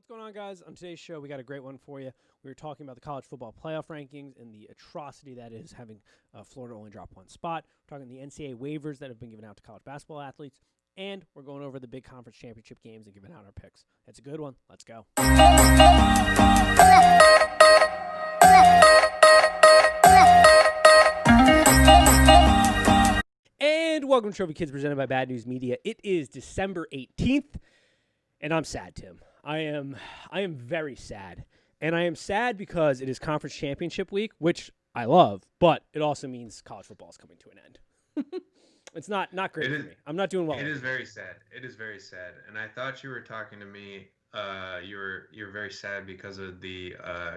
going on, guys? On today's show, we got a great one for you. We were talking about the college football playoff rankings and the atrocity that is having Florida only drop one spot. We're talking the NCAA waivers that have been given out to college basketball athletes, and we're going over the big conference championship games and giving out our picks. It's a good one. Let's go. And welcome to Trophy Kids presented by Bad News Media. It is December 18th, and I'm sad, Tim. I am very sad. And I am sad because it is conference championship week, which I love, but it also means college football is coming to an end. It's not great for me. I'm not doing well. It is very sad. It is very sad. And I thought you were talking to me. You're very sad because of the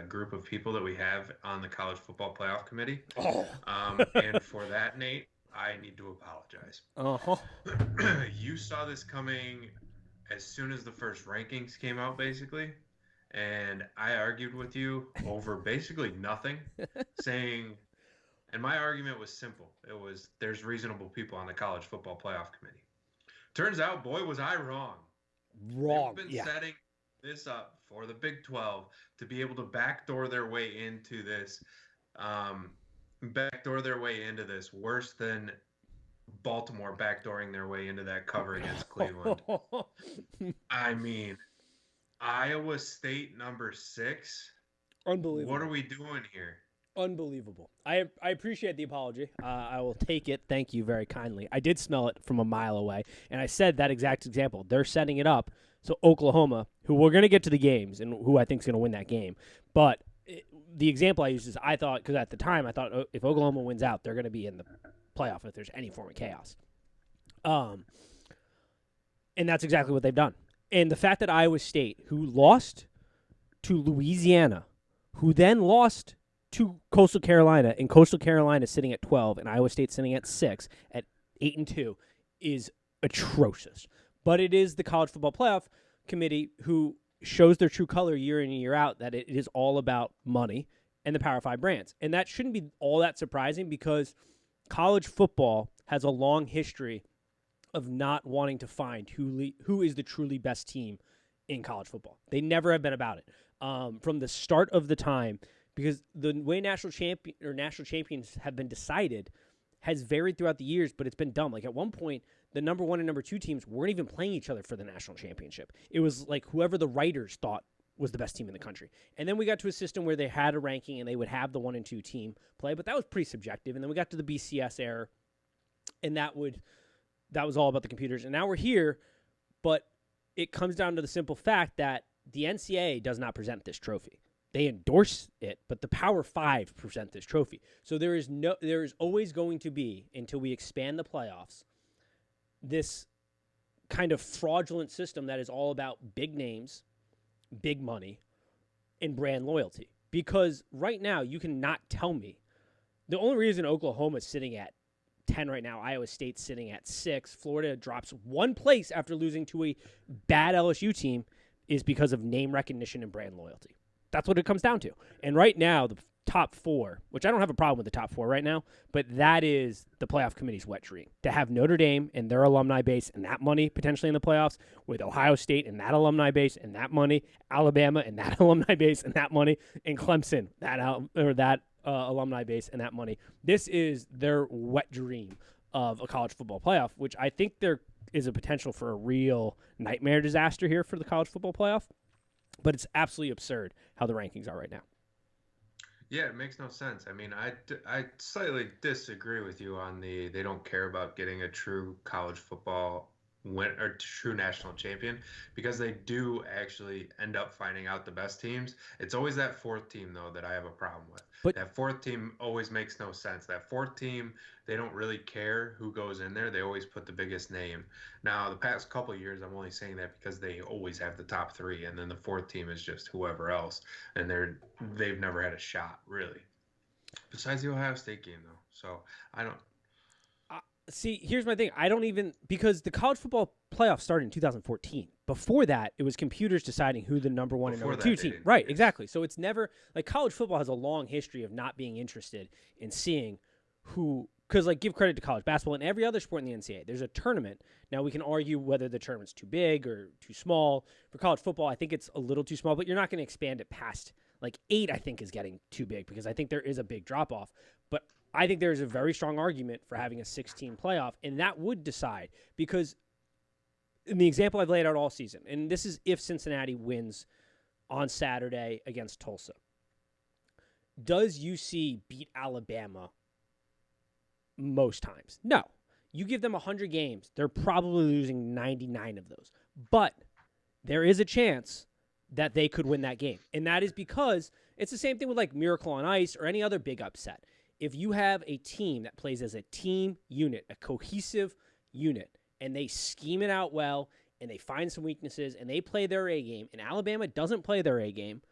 group of people that we have on the college football playoff committee. Oh. And for that, Nate, I need to apologize. You saw this coming as soon as the first rankings came out, basically. And I argued with you over basically nothing, saying, and my argument was simple. It was, there's reasonable people on the college football playoff committee. Turns out, boy, was I wrong. They've been setting this up for the Big 12 to be able to backdoor their way into this, worse than Baltimore backdooring their way into that cover against Cleveland. I mean, Iowa State number 6. Unbelievable. What are we doing here? Unbelievable. I appreciate the apology. I will take it. Thank you very kindly. I did smell it from a mile away, and I said that exact example. They're setting it up. So Oklahoma, who we're going to get to the games and who I think is going to win that game, but the example I used is I thought, because at the time I thought if Oklahoma wins out, they're going to be in the playoff if there's any form of chaos. And that's exactly what they've done. And the fact that Iowa State, who lost to Louisiana, who then lost to Coastal Carolina, and Coastal Carolina sitting at 12, and Iowa State sitting at 6, at 8-2, is atrocious. But it is the College Football Playoff Committee who shows their true color year in and year out, that it is all about money and the Power 5 brands. And that shouldn't be all that surprising because college football has a long history of not wanting to find who is the truly best team in college football. They never have been about it from the start of the time, because the way national champions have been decided has varied throughout the years, but it's been dumb. Like at one point, the number 1 and number 2 teams weren't even playing each other for the national championship. It was like whoever the writers thought was the best team in the country. And then we got to a system where they had a ranking and they would have the 1 and 2 team play, but that was pretty subjective. And then we got to the BCS era, and that was all about the computers. And now we're here, but it comes down to the simple fact that the NCAA does not present this trophy. They endorse it, but the Power 5 present this trophy. So there is always going to be, until we expand the playoffs, this kind of fraudulent system that is all about big names, big money, and brand loyalty. Because right now, you cannot tell me. The only reason Oklahoma is sitting at 10 right now, Iowa State's sitting at 6, Florida drops 1 place after losing to a bad LSU team, is because of name recognition and brand loyalty. That's what it comes down to. And right now, the top 4, which I don't have a problem with the top 4 right now, but that is the playoff committee's wet dream. To have Notre Dame and their alumni base and that money potentially in the playoffs, with Ohio State and that alumni base and that money, Alabama and that alumni base and that money, and Clemson, that alumni base and that money. This is their wet dream of a college football playoff, which I think there is a potential for a real nightmare disaster here for the college football playoff. But it's absolutely absurd how the rankings are right now. Yeah, it makes no sense. I mean, I slightly disagree with you on they don't care about getting a true college football win or true national champion, because they do actually end up finding out the best teams. It's always that 4th team, though, that I have a problem with. But that 4th team always makes no sense. That 4th team, they don't really care who goes in there. They always put the biggest name. Now, the past couple of years, I'm only saying that because they always have the top 3, and then the 4th team is just whoever else, and they've never had a shot, really. Besides the Ohio State game, though. So, I don't... See, here's my thing. I don't even, because the college football playoff started in 2014. Before that, it was computers deciding who the number 1 and number 2 team. Right, exactly. So it's never, like, college football has a long history of not being interested in seeing who because like give credit to college basketball and every other sport in the NCAA. There's a tournament. Now we can argue whether the tournament's too big or too small. For college football, I think it's a little too small, but you're not going to expand it past like 8. I think is getting too big because I think there is a big drop off. But I think there's a very strong argument for having a 16 playoff, and that would decide because in the example I've laid out all season, and this is if Cincinnati wins on Saturday against Tulsa. Does UC beat Alabama most times? No. You give them 100 games, they're probably losing 99 of those. But there is a chance that they could win that game. And that is because it's the same thing with like Miracle on Ice or any other big upset. If you have a team that plays as a team unit, a cohesive unit, and they scheme it out well, and they find some weaknesses, and they play their A game, and Alabama doesn't play their A game,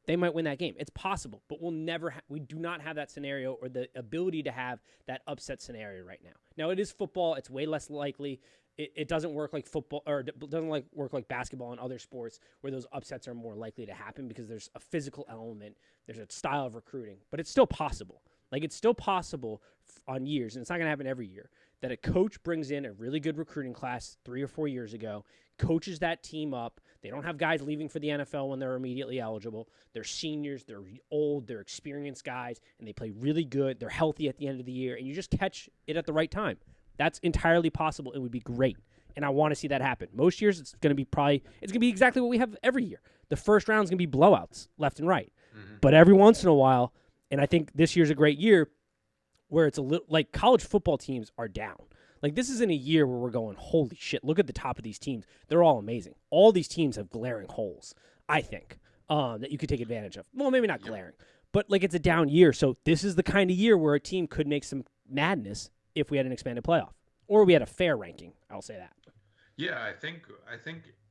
they might win that game. It's possible, but we do not have that scenario or the ability to have that upset scenario right now. Now, it is football. It's way less likely. It doesn't work like football or it doesn't work like basketball and other sports where those upsets are more likely to happen because there's a physical element. There's a style of recruiting, but it's still possible. Like it's still possible on years, and it's not going to happen every year, that a coach brings in a really good recruiting class 3 or 4 years ago, coaches that team up. They don't have guys leaving for the NFL when they're immediately eligible. They're seniors, they're old, they're experienced guys, and they play really good. They're healthy at the end of the year, and you just catch it at the right time. That's entirely possible. It would be great, and I want to see that happen. Most years it's going to be exactly what we have every year. The first round is going to be blowouts left and right. Mm-hmm. But every once in a while, and I think this year's a great year, where it's a little like college football teams are down. Like this isn't a year where we're going, holy shit, look at the top of these teams. They're all amazing. All these teams have glaring holes, I think, that you could take advantage of. Well, maybe not glaring, but like it's a down year. So this is the kind of year where a team could make some madness if we had an expanded playoff or we had a fair ranking. I'll say that. Yeah, I think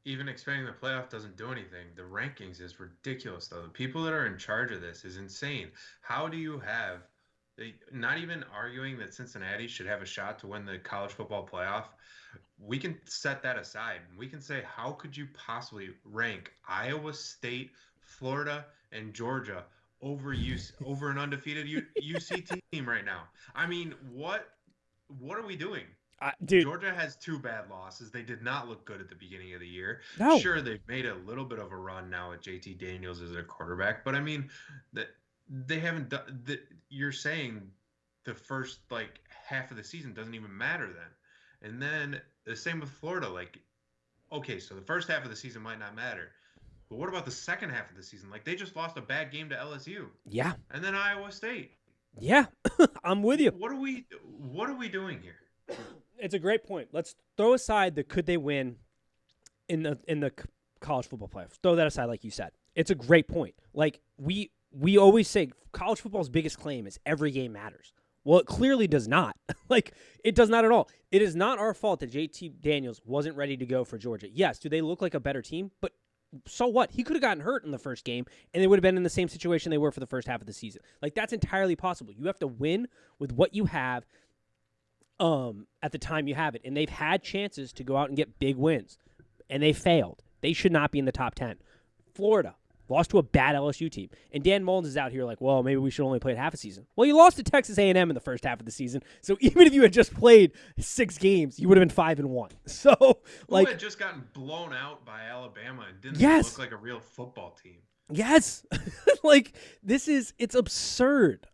even expanding the playoff doesn't do anything. The rankings is ridiculous, though. The people that are in charge of this is insane. How do you have not even arguing that Cincinnati should have a shot to win the college football playoff? We can set that aside. We can say, how could you possibly rank Iowa State, Florida, and Georgia over an undefeated UC team right now? I mean, what are we doing? Dude. Georgia has 2 bad losses. They did not look good at the beginning of the year. No. Sure, they've made a little bit of a run now with JT Daniels as their quarterback, but I mean, they haven't done. You're saying the first like half of the season doesn't even matter then, and then the same with Florida. Like, okay, so the first half of the season might not matter, but what about the second half of the season? Like they just lost a bad game to LSU. Yeah. And then Iowa State. Yeah, I'm with you. What are we doing here? It's a great point. Let's throw aside the could they win in the college football playoffs. Throw that aside, like you said. It's a great point. Like we always say, college football's biggest claim is every game matters. Well, it clearly does not. Like it does not at all. It is not our fault that JT Daniels wasn't ready to go for Georgia. Yes, do they look like a better team? But so what? He could have gotten hurt in the first game, and they would have been in the same situation they were for the first half of the season. Like that's entirely possible. You have to win with what you have. At the time you have it. And they've had chances to go out and get big wins, and they failed. They should not be in the top 10. Florida lost to a bad LSU team. And Dan Mullins is out here like, well, maybe we should only play half a season. Well, you lost to Texas A&M in the first half of the season. So even if you had just played 6 games, you would have been 5-1. So like, who had just gotten blown out by Alabama and didn't look like a real football team. Yes. Like it's absurd.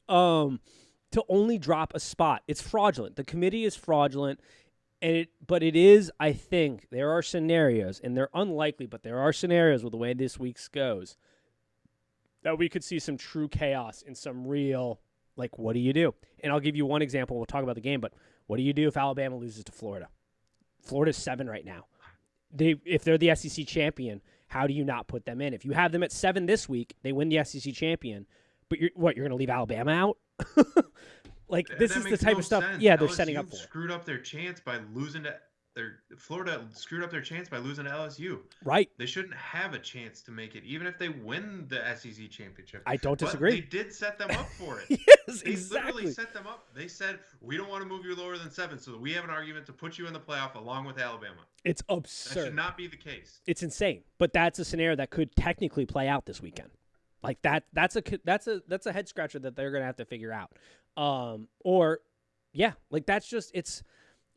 To only drop a spot. It's fraudulent. The committee is fraudulent, but it is, I think, there are scenarios, and they're unlikely, but there are scenarios with the way this week's goes, that we could see some true chaos and some real, like, what do you do? And I'll give you one example. We'll talk about the game, but what do you do if Alabama loses to Florida? Florida's 7 right now. If they're the SEC champion, how do you not put them in? If you have them at 7 this week, they win the SEC champion, but you're going to leave Alabama out? Like this is the type of stuff. Sense. Yeah, they're LSU setting up for. Screwed up their chance by losing to Florida. Screwed up their chance by losing to LSU. Right. They shouldn't have a chance to make it, even if they win the SEC championship. I don't disagree. But they did set them up for it. Yes, they exactly. literally set them up. They said, we don't want to move you lower than 7, so that we have an argument to put you in the playoff along with Alabama. It's absurd. That should not be the case. It's insane. But that's a scenario that could technically play out this weekend. Like that's a head scratcher that they're going to have to figure out. Or Yeah, like that's just it's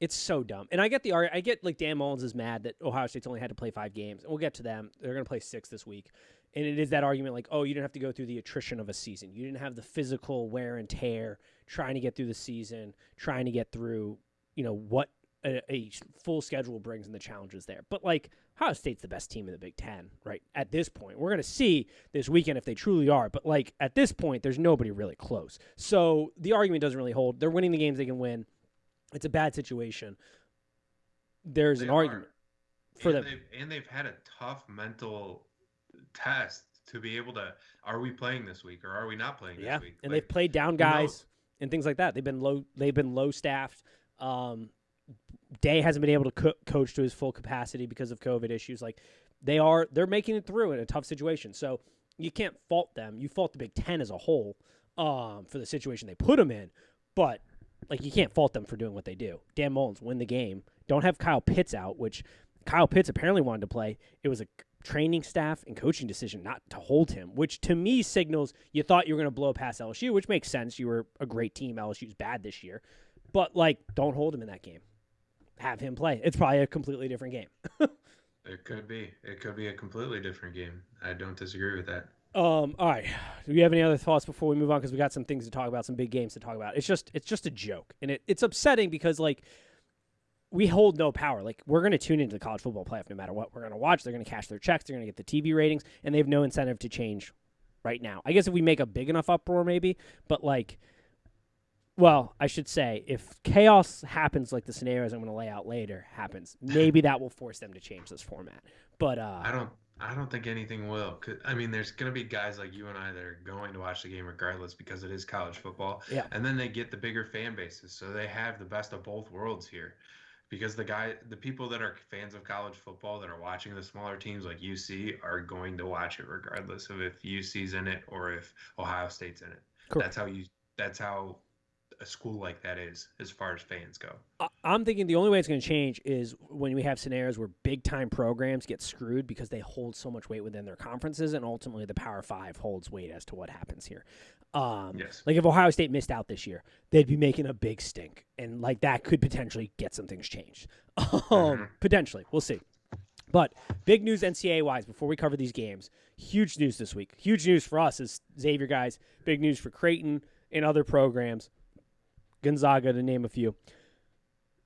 so dumb. And I get I get like Dan Mullins is mad that Ohio State's only had to play 5 games. And we'll get to them. They're going to play 6 this week. And it is that argument like, oh, you didn't have to go through the attrition of a season. You didn't have the physical wear and tear trying to get through the season, trying to get through, what a full schedule brings and the challenges there. But like Ohio State's the best team in the Big Ten, right? At this point, we're going to see this weekend if they truly are. But like at this point, there's nobody really close. So the argument doesn't really hold. They're winning the games they can win. It's a bad situation. There's an argument for them. And they've had a tough mental test to be able to, are we playing this week or are we not playing this week? And they've played down guys and things like that. They've been low staffed. Day hasn't been able to coach to his full capacity because of COVID issues. Like they're making it through in a tough situation. So you can't fault them. You fault the Big Ten as a whole for the situation they put them in. But like you can't fault them for doing what they do. Dan Mullins win the game. Don't have Kyle Pitts out, which Kyle Pitts apparently wanted to play. It was a training staff and coaching decision not to hold him, which to me signals you thought you were going to blow past LSU, which makes sense. You were a great team. LSU's bad this year. But, like, don't hold him in that game. Have him play. It's probably a completely different game. It could be. It could be a completely different game. I don't disagree with that. All right. Do you have any other thoughts before we move on? Because we got some things to talk about, some big games to talk about. It's just a joke. And it's upsetting because, like, we hold no power. Like, we're going to tune into the college football playoff no matter what we're going to watch. They're going to cash their checks. They're going to get the TV ratings. And they have no incentive to change right now. I guess if we make a big enough uproar, maybe. But, like, well, I should say, if chaos happens like the scenarios I'm going to lay out later happens, maybe that will force them to change this format. But I don't think anything will. I mean, there's going to be guys like you and I that are going to watch the game regardless because it is college football. Yeah. And then they get the bigger fan bases. So they have the best of both worlds here. Because the people that are fans of college football that are watching the smaller teams like UC are going to watch it regardless of if UC's in it or if Ohio State's in it. Correct. That's how a school like that is as far as fans go. I'm thinking the only way it's going to change is when we have scenarios where big-time programs get screwed because they hold so much weight within their conferences, and ultimately the Power 5 holds weight as to what happens here. Yes. Like if Ohio State missed out this year, they'd be making a big stink, and like that could potentially get some things changed. Potentially. We'll see. But big news NCAA-wise before we cover these games. Huge news this week. Huge news for us as Xavier guys. Big news for Creighton and other programs. Gonzaga, to name a few.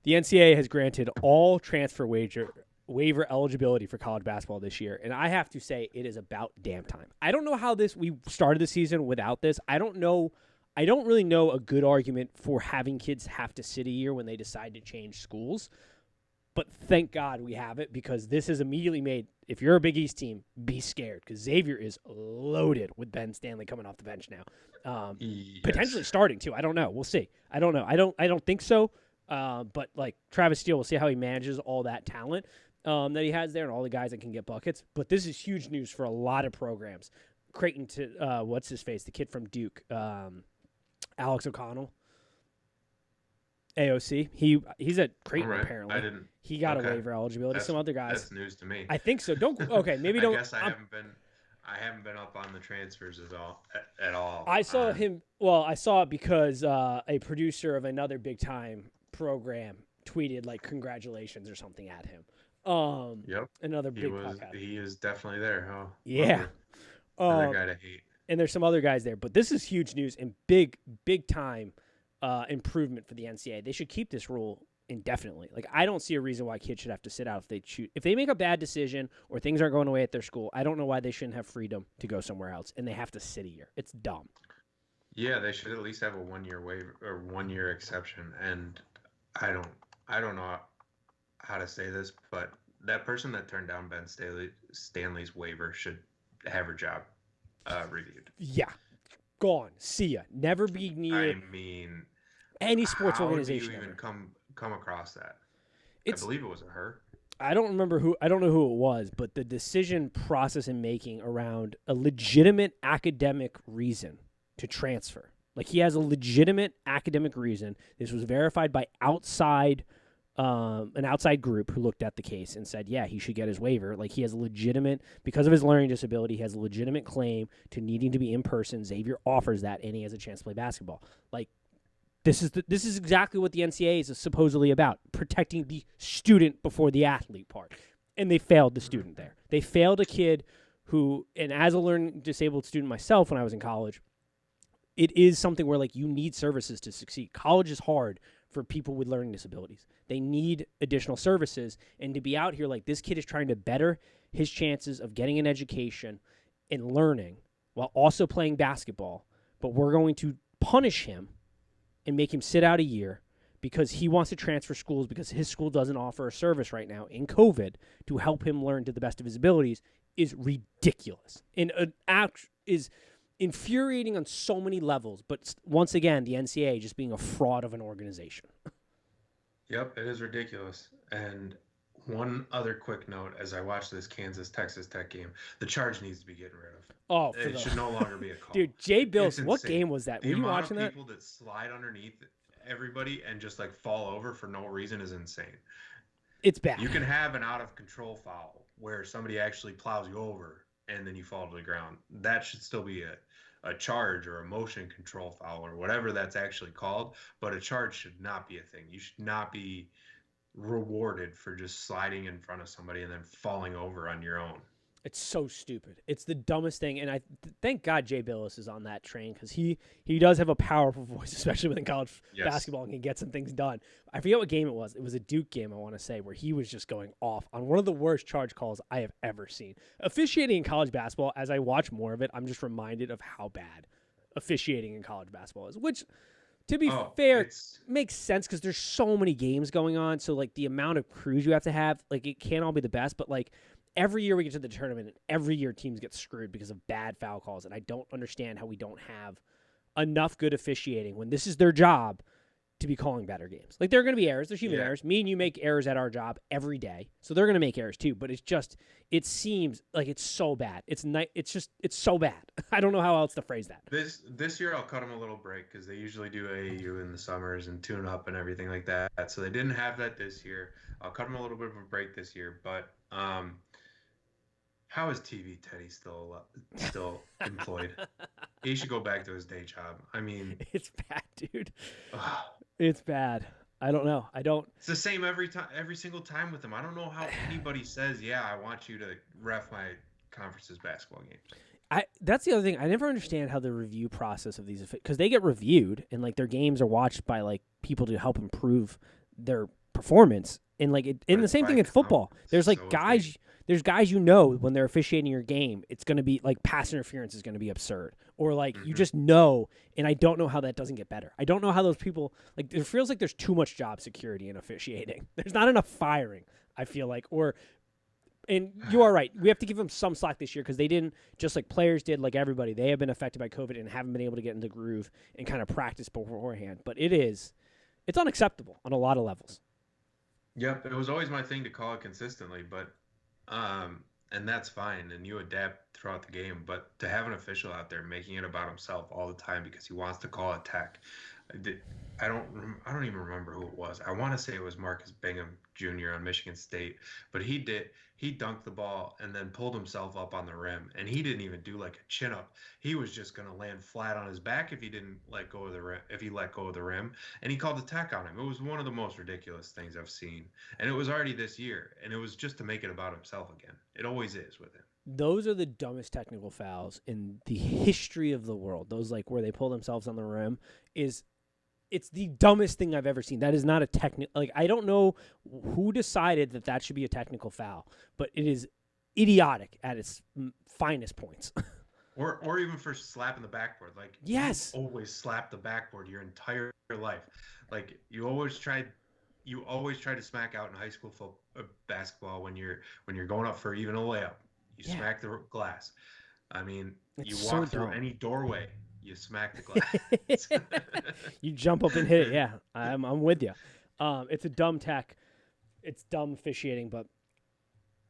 The NCAA has granted all transfer waiver eligibility for college basketball this year, and I have to say it is about damn time. I don't know how we started the season without this. I don't really know a good argument for having kids have to sit a year when they decide to change schools, but thank God we have it because this has immediately made, if you're a Big East team, be scared because Xavier is loaded with Ben Stanley coming off the bench now. Yes. Potentially starting too. I don't know. We'll see. I don't know. I don't think so. But like Travis Steele, we'll see how he manages all that talent that he has there and all the guys that can get buckets. But this is huge news for a lot of programs. Creighton to what's his face? The kid from Duke, Alex O'Connell, AOC. He's at Creighton apparently. He got a waiver eligibility. Some other guys. That's news to me. I think so. Maybe don't. I guess I haven't been up on the transfers at all. I saw him. Well, I saw it because a producer of another big time program tweeted like congratulations or something at him. Yep. Another big podcast. He is definitely there, huh? Yeah. Another guy to hate. And there's some other guys there, but this is huge news and big time improvement for the NCAA. They should keep this rule indefinitely. Like I don't see a reason why kids should have to sit out if they make a bad decision or things aren't going away at their school. I don't know why they shouldn't have freedom to go somewhere else and they have to sit a year. It's dumb. Yeah, they should at least have a 1-year waiver or 1-year exception. And I don't know how to say this, but that person that turned down Ben Stanley's waiver should have her job reviewed. Yeah, gone. See ya. Never be near. I mean, any sports organization. How do you even come across that? I believe it was her. I don't know who it was, but the decision process and making around a legitimate academic reason to transfer. Like he has a legitimate academic reason. This was verified by an outside group who looked at the case and said, yeah, he should get his waiver. Like he has a legitimate, because of his learning disability, he has a legitimate claim to needing to be in person. Xavier offers that, and he has a chance to play basketball. Like This is exactly what the NCAA is supposedly about, protecting the student before the athlete part. And they failed the student there. They failed a kid who, and as a learning disabled student myself when I was in college, it is something where like you need services to succeed. College is hard for people with learning disabilities. They need additional services. And to be out here like this kid is trying to better his chances of getting an education and learning while also playing basketball, but we're going to punish him and make him sit out a year because he wants to transfer schools because his school doesn't offer a service right now in COVID to help him learn to the best of his abilities is ridiculous and is infuriating on so many levels. But once again, the NCAA just being a fraud of an organization. Yep, it is ridiculous. And one other quick note as I watch this Kansas-Texas Tech game, the charge needs to be getting rid of. Oh, it should no longer be a call. Dude, Jay Bills, what game was that? Were you watching that? The amount of people that slide underneath everybody and just like fall over for no reason is insane. It's bad. You can have an out of control foul where somebody actually plows you over and then you fall to the ground. That should still be a charge or a motion control foul or whatever that's actually called. But a charge should not be a thing. You should not be rewarded for just sliding in front of somebody and then falling over on your own. It's so stupid. It's the dumbest thing, and I thank God Jay Billis is on that train because he does have a powerful voice, especially within college basketball, and can get some things done. I forget what game it was. It was a Duke game, I want to say, where he was just going off on one of the worst charge calls I have ever seen. Officiating in college basketball, as I watch more of it, I'm just reminded of how bad officiating in college basketball is, which, to be fair, makes sense because there's so many games going on, so, like, the amount of crews you have to have, like, it can't all be the best, but, like, every year we get to the tournament, and every year teams get screwed because of bad foul calls. And I don't understand how we don't have enough good officiating when this is their job to be calling better games. Like, there are going to be errors. There's human errors. Me and you make errors at our job every day. So they're going to make errors too. But it's just, it seems like it's so bad. It's so bad. I don't know how else to phrase that. This year I'll cut them a little break because they usually do AAU in the summers and tune up and everything like that. So they didn't have that this year. I'll cut them a little bit of a break this year. But, how is TV Teddy still employed? He should go back to his day job. I mean, it's bad, dude. It's bad. I don't know. It's the same every single time with him. I don't know how anybody says, "Yeah, I want you to ref my conference's basketball games." That's the other thing. I never understand how the review process of these, because they get reviewed and like their games are watched by like people to help improve their performance. And like in the same thing in football, there's like guys. There's guys when they're officiating your game, it's going to be like pass interference is going to be absurd. Or like you just know, and I don't know how that doesn't get better. I don't know how those people, like it feels like there's too much job security in officiating. There's not enough firing, I feel like. And you are right. We have to give them some slack this year because they didn't, just like players did, like everybody, they have been affected by COVID and haven't been able to get in the groove and kind of practice beforehand. But it's unacceptable on a lot of levels. Yep, it was always my thing to call it consistently, but and that's fine, and you adapt throughout the game. But to have an official out there making it about himself all the time because he wants to call it tech, I don't even remember who it was. I want to say it was Marcus Bingham Jr. on Michigan State, but he dunked the ball and then pulled himself up on the rim, and he didn't even do like a chin up. He was just going to land flat on his back if he didn't let go of the rim, if he let go of the rim, and he called the tech on him. It was one of the most ridiculous things I've seen, and it was already this year, and it was just to make it about himself again. It always is with him. Those are the dumbest technical fouls in the history of the world. Those like where they pull themselves on the rim it's the dumbest thing I've ever seen. That is not a technical. Like, I don't know who decided that should be a technical foul, but it is idiotic at its finest points. or even for slapping the backboard. Like, yes, you always slap the backboard your entire life. Like, you always try to smack out in high school basketball when you're going up for even a layup. You smack the glass. I mean, you walk through any doorway. You smack the glass. You jump up and hit it. Yeah, I'm with you. It's a dumb tech. It's dumb officiating, but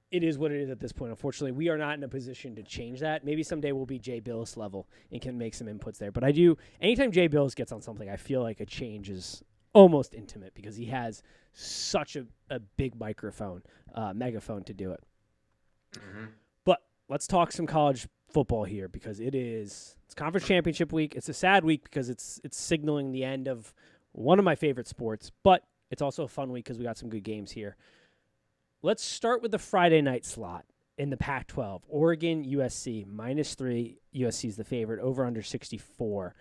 it is what it is at this point. Unfortunately, we are not in a position to change that. Maybe someday we'll be Jay Billis level and can make some inputs there. But anytime Jay Billis gets on something, I feel like a change is almost intimate because he has such a big megaphone to do it. Mm-hmm. But let's talk some college football here because it's conference championship week. It's a sad week because it's signaling the end of one of my favorite sports, but it's also a fun week because we got some good games here. Let's start with the Friday night slot in the Pac-12. Oregon, USC, -3. USC is the favorite, over under 64.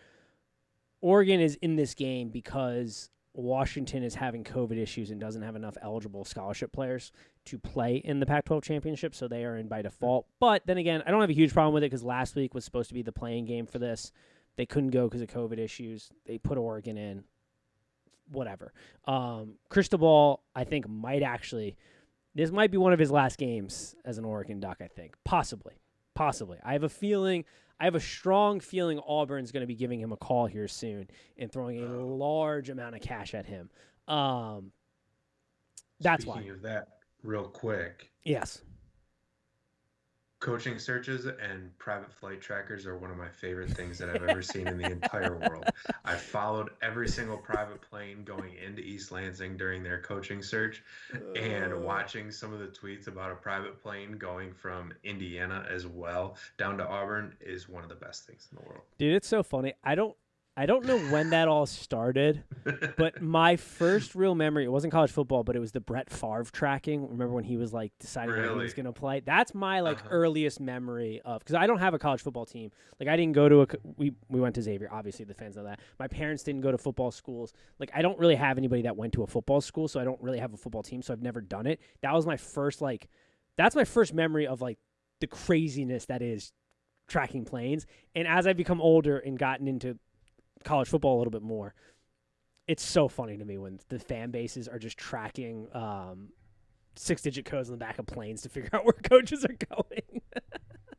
Oregon is in this game because Washington is having COVID issues and doesn't have enough eligible scholarship players to play in the Pac-12 championship, so they are in by default. But then again, I don't have a huge problem with it because last week was supposed to be the playing game for this. They couldn't go because of COVID issues. They put Oregon in. Whatever. Cristobal, I think, this might be one of his last games as an Oregon Duck, I think. Possibly. I have a strong feeling Auburn's going to be giving him a call here soon and throwing a large amount of cash at him. That's why. Speaking of that, real quick. Yes. Coaching searches and private flight trackers are one of my favorite things that I've ever seen in the entire world. I followed every single private plane going into East Lansing during their coaching search, and watching some of the tweets about a private plane going from Indiana as well down to Auburn is one of the best things in the world. Dude, it's so funny. I don't know when that all started, but my first real memory, it wasn't college football, but it was the Brett Favre tracking. Remember when he was like deciding where he was going to play? That's my earliest memory of, because I don't have a college football team. Like I didn't go to we went to Xavier, obviously the fans know that. My parents didn't go to football schools. Like I don't really have anybody that went to a football school, so I don't really have a football team, so I've never done it. That was my first that's my first memory of like the craziness that is tracking planes. And as I've become older and gotten into college football a little bit more, it's so funny to me when the fan bases are just tracking 6-digit codes on the back of planes to figure out where coaches are going.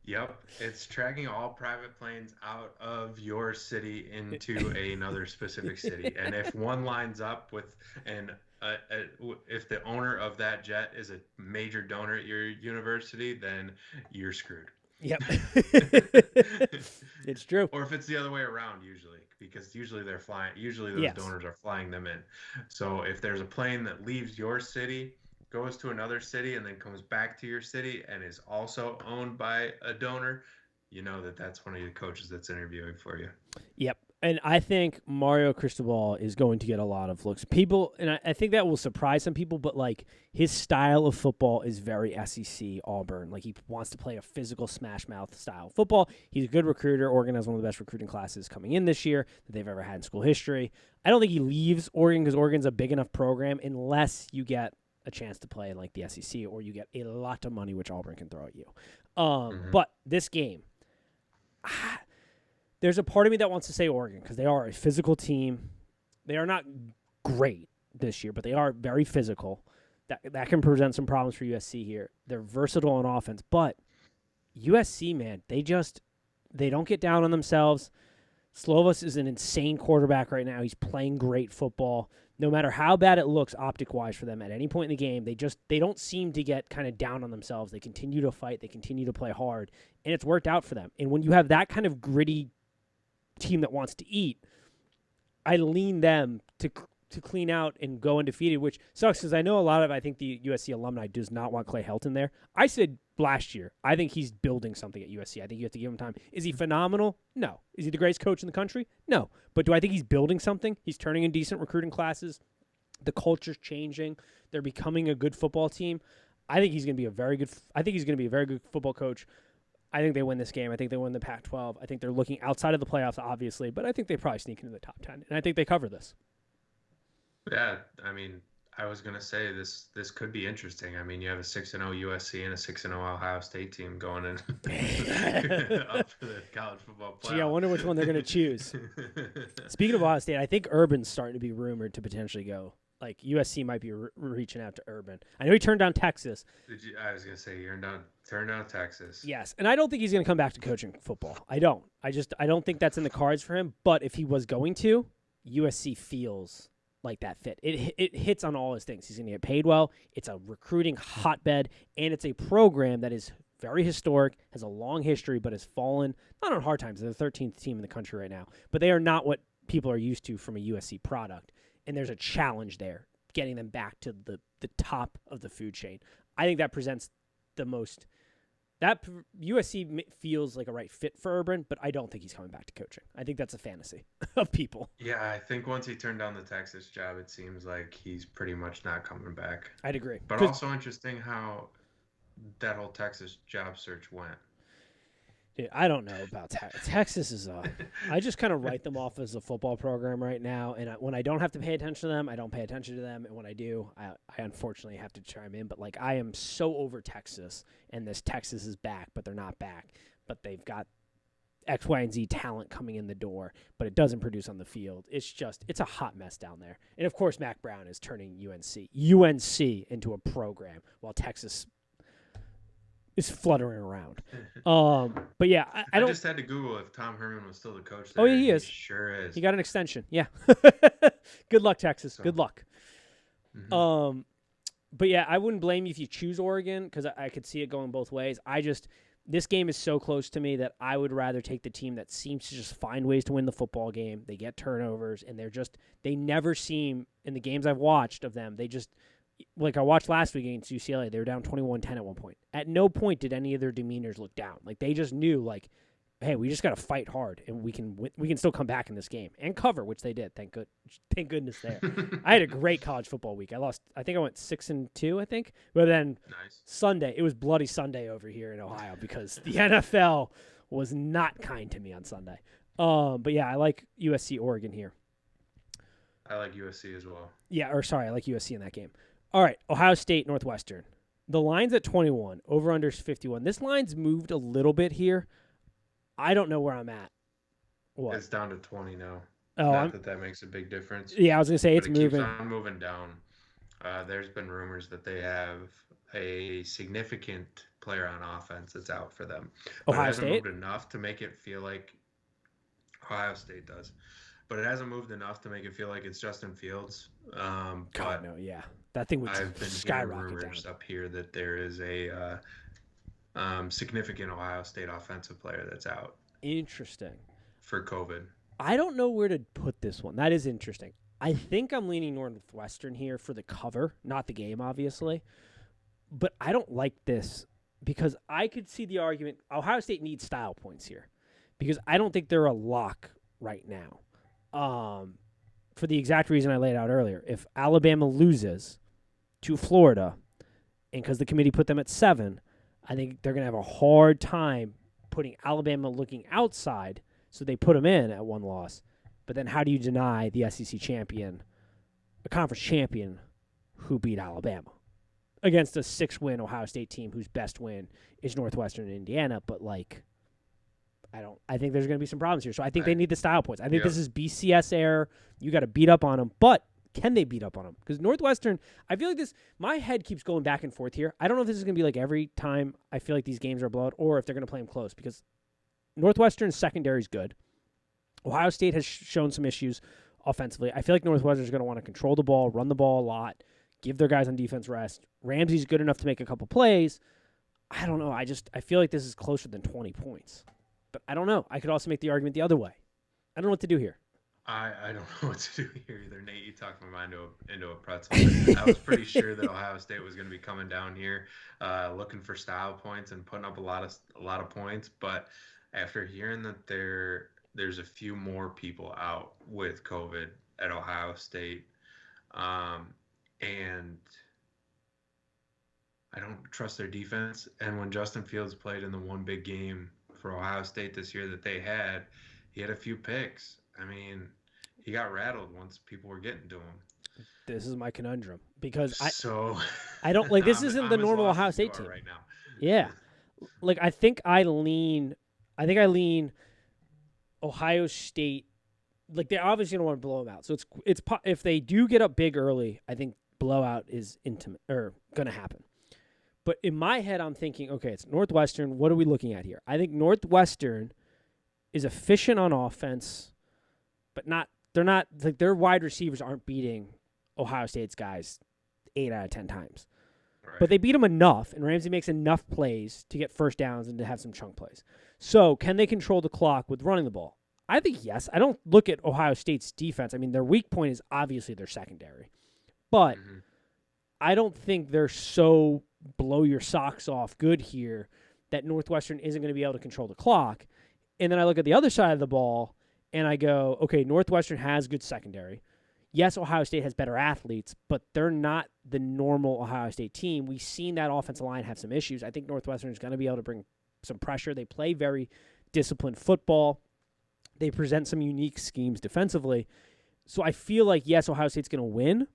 Yep, it's tracking all private planes out of your city into another specific city, and if one lines up with if the owner of that jet is a major donor at your university, then you're screwed. Yep. It's true. Or if it's the other way around, usually, because usually they're flying. Usually those donors are flying them in. So if there's a plane that leaves your city, goes to another city, and then comes back to your city and is also owned by a donor, you know that's one of your coaches that's interviewing for you. Yep. And I think Mario Cristobal is going to get a lot of looks. People, and I think that will surprise some people, but like his style of football is very SEC Auburn. Like he wants to play a physical smash mouth style football. He's a good recruiter. Oregon has one of the best recruiting classes coming in this year that they've ever had in school history. I don't think he leaves Oregon because Oregon's a big enough program unless you get a chance to play in like the SEC or you get a lot of money, which Auburn can throw at you. But this game, there's a part of me that wants to say Oregon because they are a physical team. They are not great this year, but they are very physical. That can present some problems for USC here. They're versatile on offense, but USC, man, they don't get down on themselves. Slovis is an insane quarterback right now. He's playing great football. No matter how bad it looks optic-wise for them at any point in the game, they don't seem to get kind of down on themselves. They continue to fight. They continue to play hard, and it's worked out for them. And when you have that kind of gritty team that wants to eat, I lean them to clean out and go undefeated, which sucks because I think the USC alumni does not want Clay Helton there. I said last year, I think he's building something at USC. I think you have to give him time. Is he phenomenal? No. Is he the greatest coach in the country? No. But do I think he's building something? He's turning in decent recruiting classes. The culture's changing. They're becoming a good football team. I think he's going to be a very good football coach. I think they win this game. I think they win the Pac-12. I think they're looking outside of the playoffs, obviously, but I think they probably sneak into the top 10, and I think they cover this. Yeah, I mean, I was going to say this could be interesting. I mean, you have a 6-0 USC and a 6-0 Ohio State team going in up for the college football playoff. Gee, I wonder which one they're going to choose. Speaking of Ohio State, I think Urban's starting to be rumored to potentially go. Like, USC might be reaching out to Urban. I know he turned down Texas. I was going to say, turned down Texas. Yes, and I don't think he's going to come back to coaching football. I don't. I don't think that's in the cards for him. But if he was going to, USC feels like that fit. It hits on all his things. He's going to get paid well. It's a recruiting hotbed, and it's a program that is very historic, has a long history, but has fallen, not on hard times. They're the 13th team in the country right now. But they are not what people are used to from a USC product. And there's a challenge there, getting them back to the top of the food chain. I think that presents the most USC feels like a right fit for Urban, but I don't think he's coming back to coaching. I think that's a fantasy of people. Yeah, I think once he turned down the Texas job, it seems like he's pretty much not coming back. I'd agree. But also interesting how that whole Texas job search went. Dude, I don't know about Texas. Is I just kind of write them off as a football program right now, and when I don't have to pay attention to them, I don't pay attention to them, and when I do, I unfortunately have to chime in. But like, I am so over Texas, and this Texas is back, but they're not back. But they've got X, Y, and Z talent coming in the door, but it doesn't produce on the field. It's a hot mess down there. And of course, Mac Brown is turning UNC into a program, while Texas is fluttering around. But yeah, I don't. I just had to Google if Tom Herman was still the coach there. Oh, yeah, he is. He sure is. He got an extension. Yeah. Good luck, Texas. Good luck. Mm-hmm. But yeah, I wouldn't blame you if you choose Oregon because I could see it going both ways. This game is so close to me that I would rather take the team that seems to just find ways to win the football game. They get turnovers, and they never seem, in the games I've watched of them, like I watched last week against UCLA, they were down 21-10 at one point. At no point did any of their demeanors look down. Like they just knew, like, hey, we just got to fight hard, and we can still come back in this game and cover, which they did. Thank goodness there. I had a great college football week. I think I went 6-2, I think. But then Sunday, it was bloody Sunday over here in Ohio because the NFL was not kind to me on Sunday. But yeah, I like USC Oregon here. I like USC as well. Yeah, I like USC in that game. All right, Ohio State, Northwestern. The line's at 21, over-under is 51. This line's moved a little bit here. I don't know where I'm at. What? It's down to 20 now. Oh, Not that makes a big difference. Yeah, I was going to say it's moving. Keeps on moving down. There's been rumors that they have a significant player on offense that's out for them. But Ohio it hasn't State? moved enough to make it feel like Ohio State does. But it hasn't moved enough to make it feel like it's Justin Fields. God, no, yeah. That thing would I've been hearing skyrocket rumors down. up here that there is a significant Ohio State offensive player that's out. Interesting. For COVID. I don't know where to put this one. That is interesting. I think I'm leaning Northwestern here for the cover, not the game, obviously. But I don't like this because I could see the argument. Ohio State needs style points here because I don't think they're a lock right now. For the exact reason I laid out earlier. If Alabama loses to Florida, and because the committee put them at 7, I think they're going to have a hard time putting Alabama looking outside, so they put them in at 1 loss. But then how do you deny the SEC champion, a conference champion, who beat Alabama against a 6-win Ohio State team whose best win is Northwestern and Indiana? But, like, I think there's going to be some problems here. So I think they need the style points. I think this is BCS error. You got to beat up on them. But can they beat up on them? Because Northwestern, I feel like my head keeps going back and forth here. I don't know if this is going to be like every time I feel like these games are a blowout or if they're going to play them close because Northwestern's secondary is good. Ohio State has shown some issues offensively. I feel like Northwestern's going to want to control the ball, run the ball a lot, give their guys on defense rest. Ramsey's good enough to make a couple plays. I don't know. I feel like this is closer than 20 points. But I don't know. I could also make the argument the other way. I don't know what to do here. I don't know what to do here either, Nate. You talked my mind into a pretzel. I was pretty sure that Ohio State was going to be coming down here, looking for style points and putting up a lot of points. But after hearing that there's a few more people out with COVID at Ohio State, and I don't trust their defense. And when Justin Fields played in the one big game for Ohio State this year that they had, he had a few picks. I mean, he got rattled once people were getting to him. This is my conundrum because I don't like this isn't the normal Ohio State team right now. Yeah, like I think I lean Ohio State. Like they obviously don't want to blow them out, so it's if they do get up big early, I think blowout is intimate or going to happen. But in my head, I'm thinking, okay, it's Northwestern. What are we looking at here? I think Northwestern is efficient on offense, but they're not like their wide receivers aren't beating Ohio State's guys 8 out of 10 times. Right. But they beat them enough, and Ramsey makes enough plays to get first downs and to have some chunk plays. So can they control the clock with running the ball? I think yes. I don't look at Ohio State's defense. I mean, their weak point is obviously their secondary. But I don't think they're so blow your socks off good here that Northwestern isn't going to be able to control the clock. And then I look at the other side of the ball and I go, okay, Northwestern has good secondary. Yes, Ohio State has better athletes, but they're not the normal Ohio State team. We've seen that offensive line have some issues. I think Northwestern is going to be able to bring some pressure. They play very disciplined football. They present some unique schemes defensively. So I feel like, yes, Ohio State's going to win,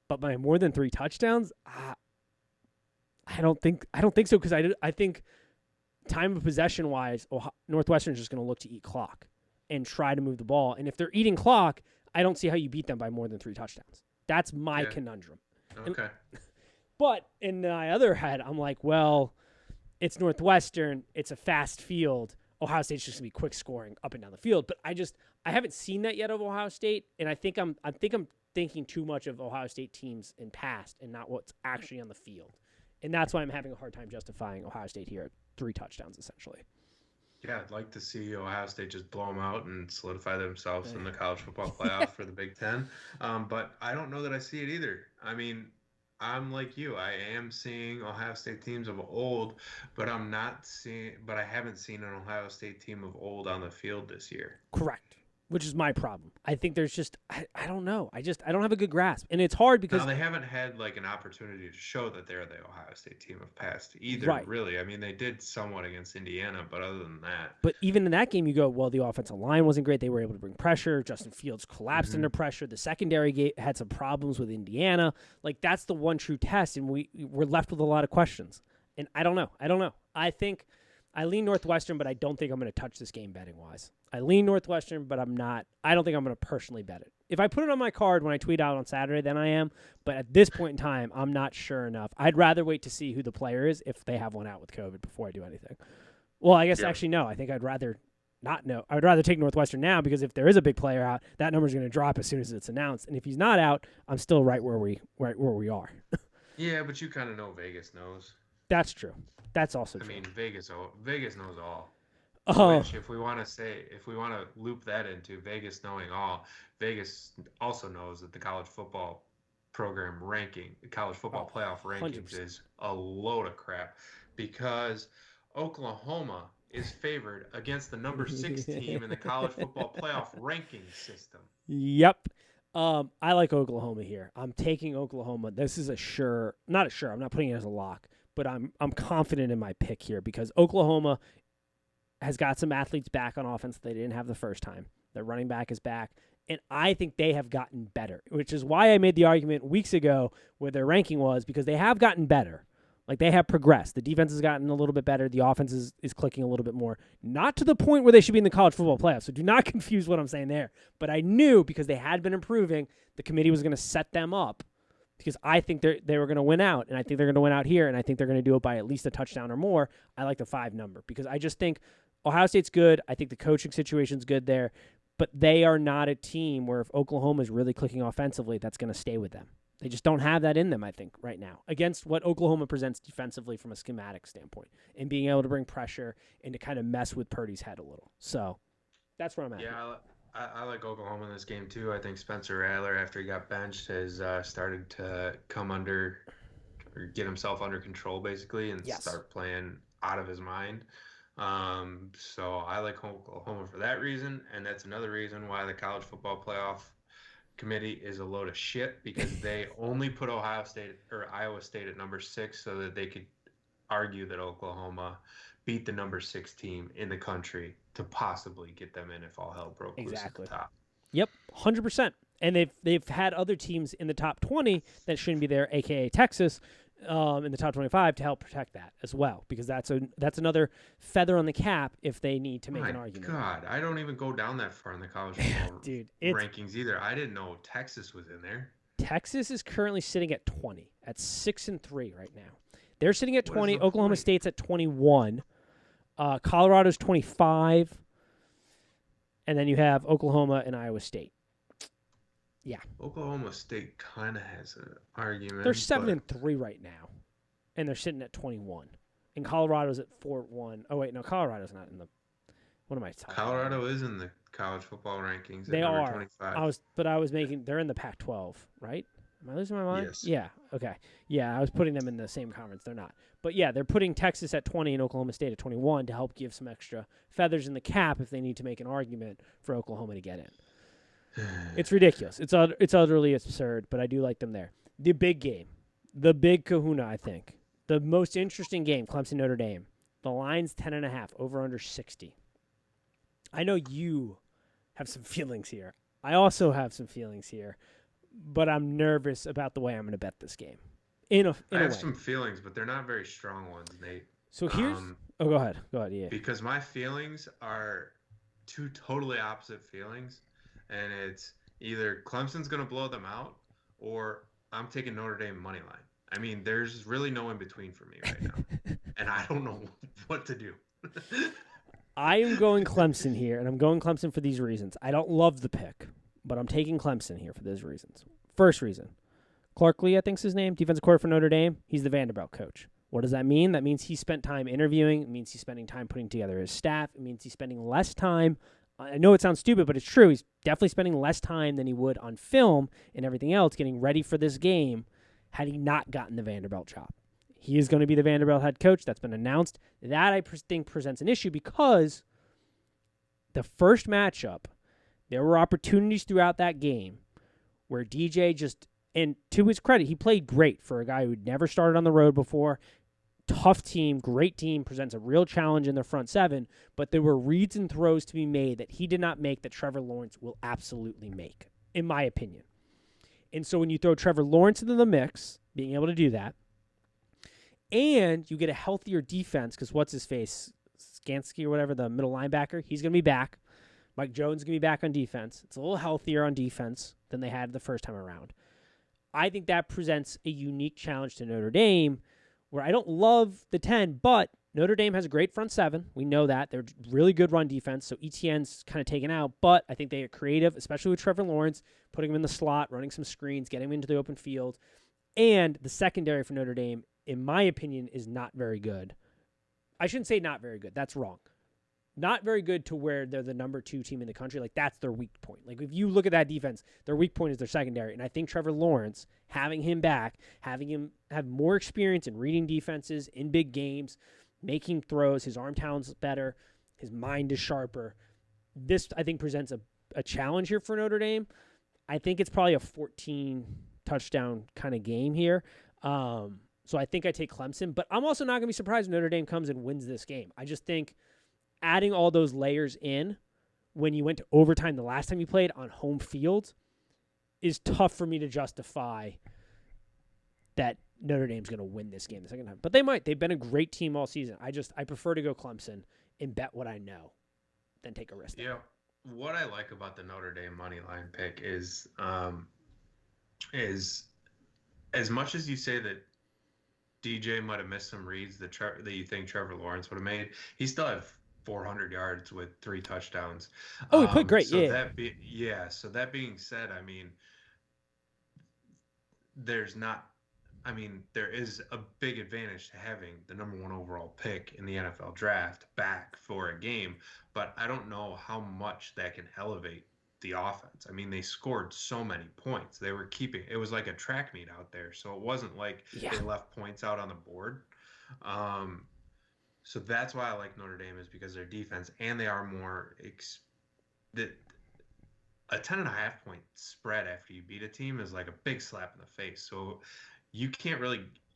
but by more than 3 touchdowns, I don't think so, because I think time of possession wise, Northwestern is just going to look to eat clock and try to move the ball. And if they're eating clock, I don't see how you beat them by more than 3 touchdowns. That's my conundrum. Okay. But in my other head, I'm like, well, it's Northwestern. It's a fast field. Ohio State's just going to be quick scoring up and down the field. But I haven't seen that yet of Ohio State, and I think I'm thinking too much of Ohio State teams in past and not what's actually on the field. And that's why I'm having a hard time justifying Ohio State here at 3 touchdowns, essentially. Yeah, I'd like to see Ohio State just blow them out and solidify themselves in the college football playoff for the Big Ten. But I don't know that I see it either. I mean, I'm like you. I am seeing Ohio State teams of old, but I haven't seen an Ohio State team of old on the field this year. Correct. Which is my problem. I think there's just I don't know. I don't have a good grasp. And it's hard because they haven't had like an opportunity to show that they're the Ohio State team of past either, really. I mean, they did somewhat against Indiana, but other than that. But even in that game, you go, well, the offensive line wasn't great. They were able to bring pressure. Justin Fields collapsed under pressure. The secondary had some problems with Indiana. Like, that's the one true test, and we're left with a lot of questions. And I don't know. I think I lean Northwestern, but I don't think I'm going to touch this game betting-wise. I lean Northwestern, but I don't think I'm going to personally bet it. If I put it on my card when I tweet out on Saturday, then I am. But at this point in time, I'm not sure enough. I'd rather wait to see who the player is if they have one out with COVID before I do anything. Well, I guess actually no. I think I'd rather not know. I'd rather take Northwestern now, because if there is a big player out, that number is going to drop as soon as it's announced. And if he's not out, I'm still right where we are. Yeah, but you kind of know Vegas knows. That's true. That's also true. I mean, Vegas knows all. Oh. Which, if we want to loop that into Vegas knowing all, Vegas also knows that the college football program ranking, the college football playoff rankings 100%. Is a load of crap, because Oklahoma is favored against the number 6 team in the college football playoff ranking system. Yep. I like Oklahoma here. I'm taking Oklahoma. This is not a sure. I'm not putting it as a lock, but I'm confident in my pick here, because Oklahoma has got some athletes back on offense that they didn't have the first time. Their running back is back, and I think they have gotten better, which is why I made the argument weeks ago where their ranking was, because they have gotten better. Like, they have progressed. The defense has gotten a little bit better. The offense is clicking a little bit more. Not to the point where they should be in the college football playoffs, so do not confuse what I'm saying there. But I knew, because they had been improving, the committee was going to set them up, because I think they were going to win out, and I think they're going to win out here, and I think they're going to do it by at least a touchdown or more. I like the 5 number, because I just think Ohio State's good. I think the coaching situation's good there, but they are not a team where if Oklahoma is really clicking offensively, that's going to stay with them. They just don't have that in them, I think, right now, against what Oklahoma presents defensively from a schematic standpoint, and being able to bring pressure and to kind of mess with Purdy's head a little. So that's where I'm at. Yeah, I like Oklahoma in this game too. I think Spencer Rattler, after he got benched, has started to come under, or get himself under control, basically, and start playing out of his mind. So I like Oklahoma for that reason, and that's another reason why the college football playoff committee is a load of shit, because they only put Ohio State or Iowa State at number 6 so that they could argue that Oklahoma beat the number 6 team in the country to possibly get them in if all hell broke loose at the top. Yep, 100%. And they've had other teams in the top 20 that shouldn't be there, aka Texas, in the top 25, to help protect that as well, because that's another feather on the cap if they need to make an argument. God, I don't even go down that far in the college football rankings either. I didn't know Texas was in there. Texas is currently sitting at 20, at 6-3 right now. They're sitting at 20. Oklahoma State's at 21. Colorado's 25. And then you have Oklahoma and Iowa State. Yeah. Oklahoma State kind of has an argument. They're 7-3 right now, and they're sitting at 21. And Colorado's at 4-1. Oh wait, no, Colorado's not in the. What am I talking? Colorado is in the college football rankings. They at are. 25. They're in the Pac-12, right? Am I losing my mind? Yes. Yeah. Okay. Yeah, I was putting them in the same conference. They're not. But yeah, they're putting Texas at 20 and Oklahoma State at 21 to help give some extra feathers in the cap if they need to make an argument for Oklahoma to get in. It's ridiculous. It's utterly absurd, but I do like them there. The big game. The big kahuna, I think. The most interesting game, Clemson Notre Dame. The line's 10.5, over under 60. I know you have some feelings here. I also have some feelings here, but I'm nervous about the way I'm going to bet this game. I have some feelings, but they're not very strong ones, Nate. So here's go ahead. Yeah. Because my feelings are two totally opposite feelings, and it's either Clemson's going to blow them out or I'm taking Notre Dame money line. I mean, there's really no in between for me right now, and I don't know what to do. I am going Clemson here, and I'm going Clemson for these reasons. I don't love the pick, but I'm taking Clemson here for those reasons. First reason, Clark Lee, I think's his name, defensive coordinator for Notre Dame. He's the Vanderbilt coach. What does that mean? That means he spent time interviewing. It means he's spending time putting together his staff. It means he's spending less time. I know it sounds stupid, but it's true. He's definitely spending less time than he would on film and everything else getting ready for this game had he not gotten the Vanderbilt job. He is going to be the Vanderbilt head coach. That's been announced. That, I think, presents an issue because the first matchup, there were opportunities throughout that game where DJ just, and to his credit, he played great for a guy who'd never started on the road before. Tough team, great team, presents a real challenge in their front seven, but there were reads and throws to be made that he did not make that Trevor Lawrence will absolutely make, in my opinion. And so when you throw Trevor Lawrence into the mix, being able to do that, and you get a healthier defense, because what's his face, Skansky or whatever, the middle linebacker, he's going to be back. Mike Jones is going to be back on defense. It's a little healthier on defense than they had the first time around. I think that presents a unique challenge to Notre Dame, where I don't love the 10, but Notre Dame has a great front seven. We know that. They're really good run defense, so ETN's kind of taken out, but I think they get creative, especially with Trevor Lawrence, putting him in the slot, running some screens, getting him into the open field. And the secondary for Notre Dame, in my opinion, is not very good. I shouldn't say not very good. That's wrong. Not very good to where they're the number 2 team in the country. Like, that's their weak point. Like, if you look at that defense, their weak point is their secondary. And I think Trevor Lawrence, having him back, having him have more experience in reading defenses in big games, making throws, his arm talent's better, his mind is sharper. This, I think, presents a challenge here for Notre Dame. I think it's probably a 14-touchdown kind of game here. So I think I take Clemson. But I'm also not going to be surprised if Notre Dame comes and wins this game. I just think adding all those layers in when you went to overtime the last time you played on home field is tough for me to justify that Notre Dame's going to win this game the second time. But they might. They've been a great team all season. I prefer to go Clemson and bet what I know than take a risk. Yeah. What I like about the Notre Dame money line pick is as much as you say that DJ might have missed some reads that you think Trevor Lawrence would have made, he still had 400 yards with 3 touchdowns. Oh, he played great. So yeah. So that being said, I mean, there is a big advantage to having the number 1 overall pick in the NFL draft back for a game, but I don't know how much that can elevate the offense. I mean, they scored so many points. It was like a track meet out there, so it wasn't like they left points out on the board. So that's why I like Notre Dame, is because their defense, and they are more a 10.5 point spread after you beat a team is like a big slap in the face. So you can't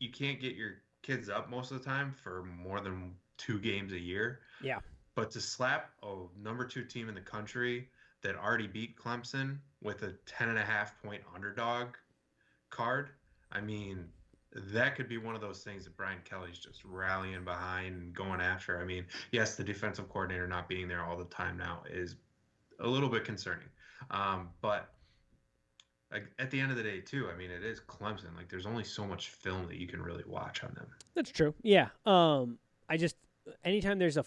get your kids up most of the time for more than 2 games a year. Yeah. But to slap a number 2 team in the country that already beat Clemson with a 10.5 point underdog card, I mean, that could be one of those things that Brian Kelly's just rallying behind and going after. I mean, yes, the defensive coordinator not being there all the time now is a little bit concerning. But at the end of the day, too, I mean, it is Clemson. Like, there's only so much film that you can really watch on them. That's true. Yeah. Anytime there's a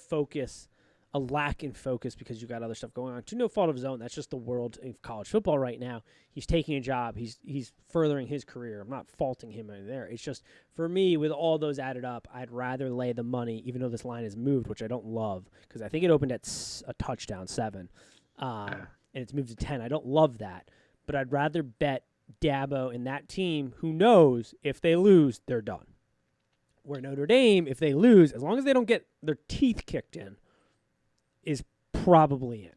lack in focus because you got other stuff going on, to no fault of his own, that's just the world of college football right now. He's taking a job. He's furthering his career. I'm not faulting him in there. It's just, for me, with all those added up, I'd rather lay the money, even though this line is moved, which I don't love, because I think it opened at a touchdown 7, and it's moved to 10. I don't love that, but I'd rather bet Dabo and that team who knows if they lose, they're done. Where Notre Dame, if they lose, as long as they don't get their teeth kicked in, is probably in.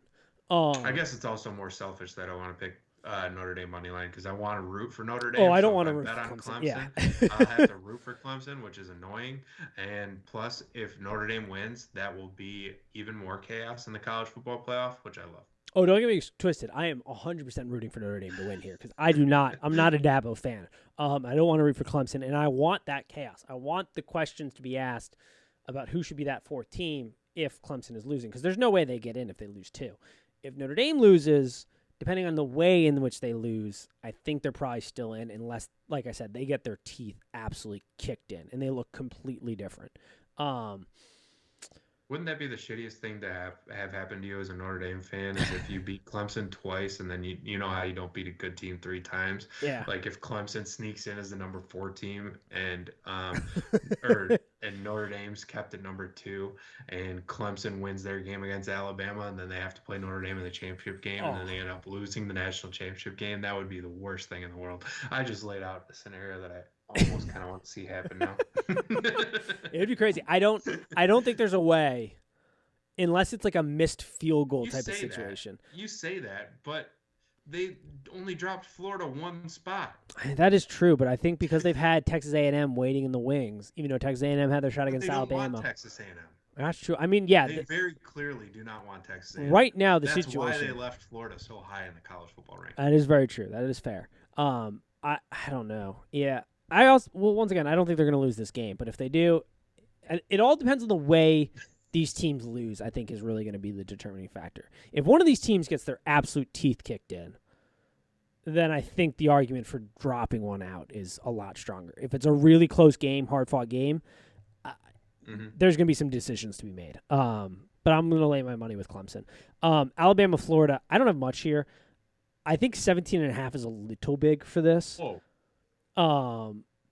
I guess it's also more selfish that I want to pick Notre Dame money line because I want to root for Notre Dame. Oh, I don't so want if to I root bet for on Clemson. Clemson. Yeah. I'll have to root for Clemson, which is annoying. And plus, if Notre Dame wins, that will be even more chaos in the college football playoff, which I love. Oh, don't get me twisted. I am 100% rooting for Notre Dame to win here because I'm not a Dabo fan. I don't want to root for Clemson, and I want that chaos. I want the questions to be asked about who should be that fourth team if Clemson is losing because there's no way they get in if they lose too. If Notre Dame loses, depending on the way in which they lose, I think they're probably still in unless, like I said, they get their teeth absolutely kicked in and they look completely different. Wouldn't that be the shittiest thing to have happen to you as a Notre Dame fan? Is if you beat Clemson twice and then you know how you don't beat a good team 3 times? Yeah. Like if Clemson sneaks in as the number 4 team and and Notre Dame's kept at number 2 and Clemson wins their game against Alabama and then they have to play Notre Dame in the championship game and then they end up losing the national championship game, that would be the worst thing in the world. I just laid out a scenario that I almost kind of want to see happen now. It would be crazy. I don't think there's a way, unless it's like a missed field goal type of situation. You say that, but they only dropped Florida 1 spot. That is true, but I think because they've had Texas A&M waiting in the wings, even though Texas A&M had their shot against Alabama. They don't want Texas A&M. That's true. I mean, yeah. They very clearly do not want Texas A&M. Right now, That's situation. That's why they left Florida so high in the college football ranking. That is very true. That is fair. I don't know. Yeah. Once again, I don't think they're going to lose this game, but if they do, it all depends on the way these teams lose, I think is really going to be the determining factor. If one of these teams gets their absolute teeth kicked in, then I think the argument for dropping one out is a lot stronger. If it's a really close game, hard-fought game, there's going to be some decisions to be made. But I'm going to lay my money with Clemson. Alabama, Florida, I don't have much here. I think 17.5 is a little big for this. Whoa.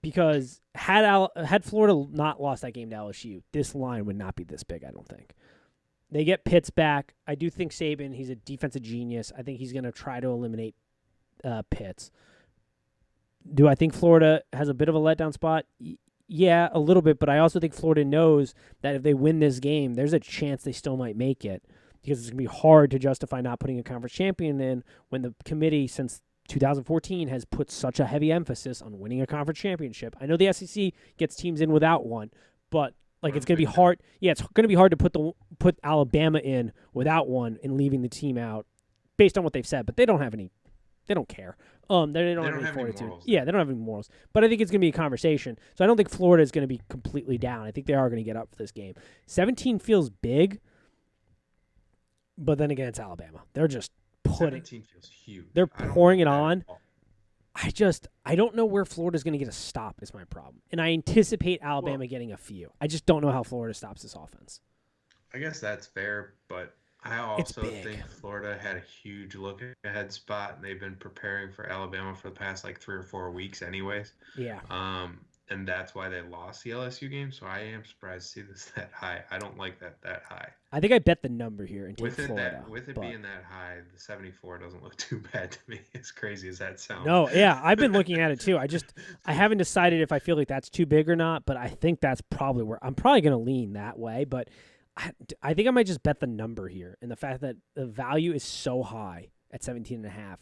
Because had Florida not lost that game to LSU, this line would not be this big, I don't think. They get Pitts back. I do think Saban, he's a defensive genius. I think he's going to try to eliminate Pitts. Do I think Florida has a bit of a letdown spot? Yeah, a little bit, but I also think Florida knows that if they win this game, there's a chance they still might make it because it's going to be hard to justify not putting a conference champion in when the committee, since 2014, has put such a heavy emphasis on winning a conference championship. I know the SEC gets teams in without one, but it's going to be hard. Yeah, it's going to be hard to put Alabama in without one and leaving the team out based on what they've said. But they don't have any. They don't care. They don't have any fortitude. Yeah, they don't have any morals. But I think it's going to be a conversation. So I don't think Florida is going to be completely down. I think they are going to get up for this game. 17 feels big, but then again, it's Alabama. They're just 17 feels huge. They're pouring it on. I don't know where Florida's going to get a stop is my problem. And I anticipate Alabama getting a few. I just don't know how Florida stops this offense. I guess that's fair, but I also think Florida had a huge look ahead spot, and they've been preparing for Alabama for the past 3 or 4 weeks anyways. Yeah. And that's why they lost the LSU game, so I am surprised to see this that high. I don't like that high. I think I bet the number here and take Florida. Being that high, the 74 doesn't look too bad to me, as crazy as that sounds. No, yeah, I've been looking at it too. I haven't decided if I feel like that's too big or not, but I think that's probably where I'm probably going to lean that way, but I think I might just bet the number here and the fact that the value is so high at 17.5.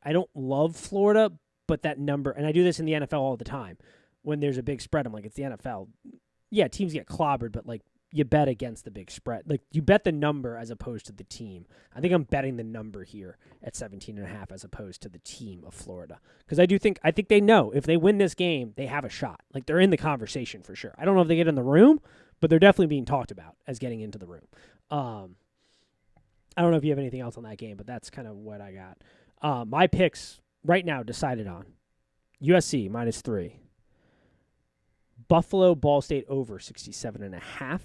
I don't love Florida, but that number, and I do this in the NFL all the time. When there's a big spread, I'm like, it's the NFL. Yeah, teams get clobbered, but you bet against the big spread. You bet the number as opposed to the team. I think I'm betting the number here at 17.5 as opposed to the team of Florida. Because I think they know if they win this game, they have a shot. They're in the conversation for sure. I don't know if they get in the room, but they're definitely being talked about as getting into the room. I don't know if you have anything else on that game, but that's kind of what I got. My picks right now decided on USC -3. Buffalo, Ball State over 67.5.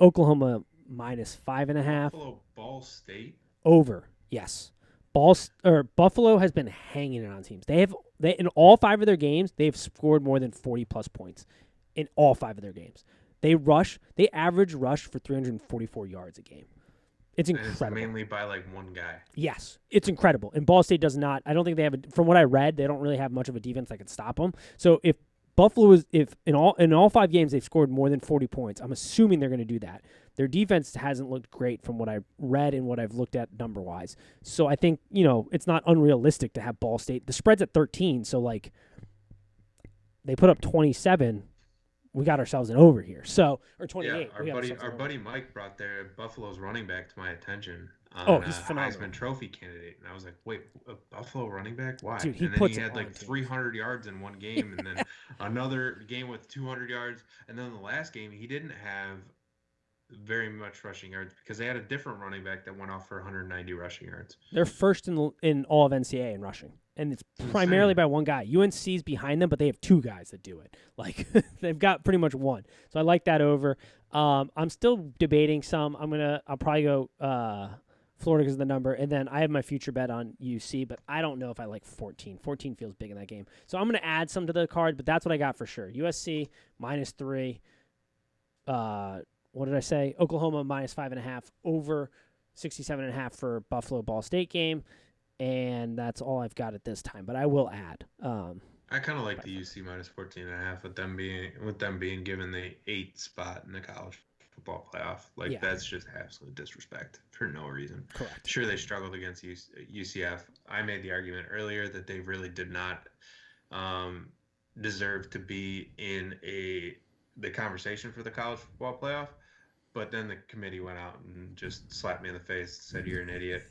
Oklahoma -5.5. Buffalo, Ball State over. Yes, Buffalo has been hanging it on teams. They in all 5 of their games they've scored more than 40+ points in all 5 of their games. They average rush for 344 yards a game. It's And it's incredible. mainly by like one guy. Yes, it's incredible. And Ball State does not. I don't think they have. From what I read, they don't really have much of a defense that can stop them. So if Buffalo is, if in all 5 games they've scored more than 40 points, I'm assuming they're going to do that. Their defense hasn't looked great from what I read and what I've looked at number wise. So I think it's not unrealistic to have Ball State. The spread's at 13, so like they put up 27. We got ourselves an over here. So or 28. Yeah, our buddy Mike brought their Buffalo's running back to my attention. He's phenomenal. Heisman Trophy candidate, and I was like, "Wait, a Buffalo running back? Why?" Dude, and then he had like 300 yards in one game, and then another game with 200 yards, and then the last game he didn't have very much rushing yards because they had a different running back that went off for 190 rushing yards. They're first in all of NCAA in rushing, and it's primarily by one guy. UNC's behind them, but they have 2 guys that do it. Like they've got pretty much one. So I like that over. I'm still debating some. I'll probably go Florida because of the number, and then I have my future bet on UC, but I don't know if I like 14. 14 feels big in that game, so I'm going to add some to the card, but that's what I got for sure. USC -3. What did I say? Oklahoma -5.5 over 67.5 for Buffalo Ball State game, and that's all I've got at this time. But I will add. I kind of like the UC -14.5 with them being given the 8th spot in the college football playoff. That's just absolute disrespect for no reason. Correct. Sure, they struggled against UCF. I made the argument earlier that they really did not deserve to be in the conversation for the college football playoff. But then the committee went out and just slapped me in the face, said, "You're an idiot.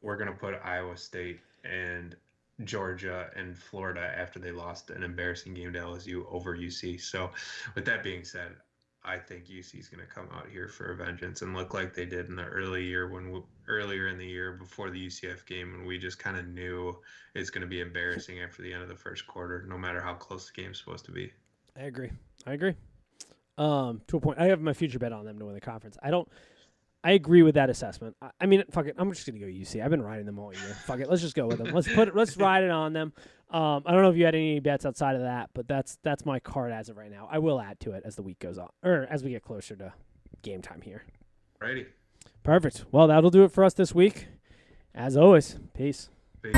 We're going to put Iowa State and Georgia and Florida after they lost an embarrassing game to LSU over UC." So with that being said, I think UC is going to come out here for a vengeance and look like they did in the earlier in the year before the UCF game, when we just kind of knew it's going to be embarrassing after the end of the first quarter, no matter how close the game's supposed to be. I agree. To a point, I have my future bet on them to win the conference. I agree with that assessment. I mean, fuck it. I'm just gonna go UC. I've been riding them all year. Fuck it. Let's just go with them. Let's ride it on them. I don't know if you had any bets outside of that, but that's my card as of right now. I will add to it as the week goes on, or as we get closer to game time here. Righty. Perfect. Well, that'll do it for us this week. As always, peace. Peace.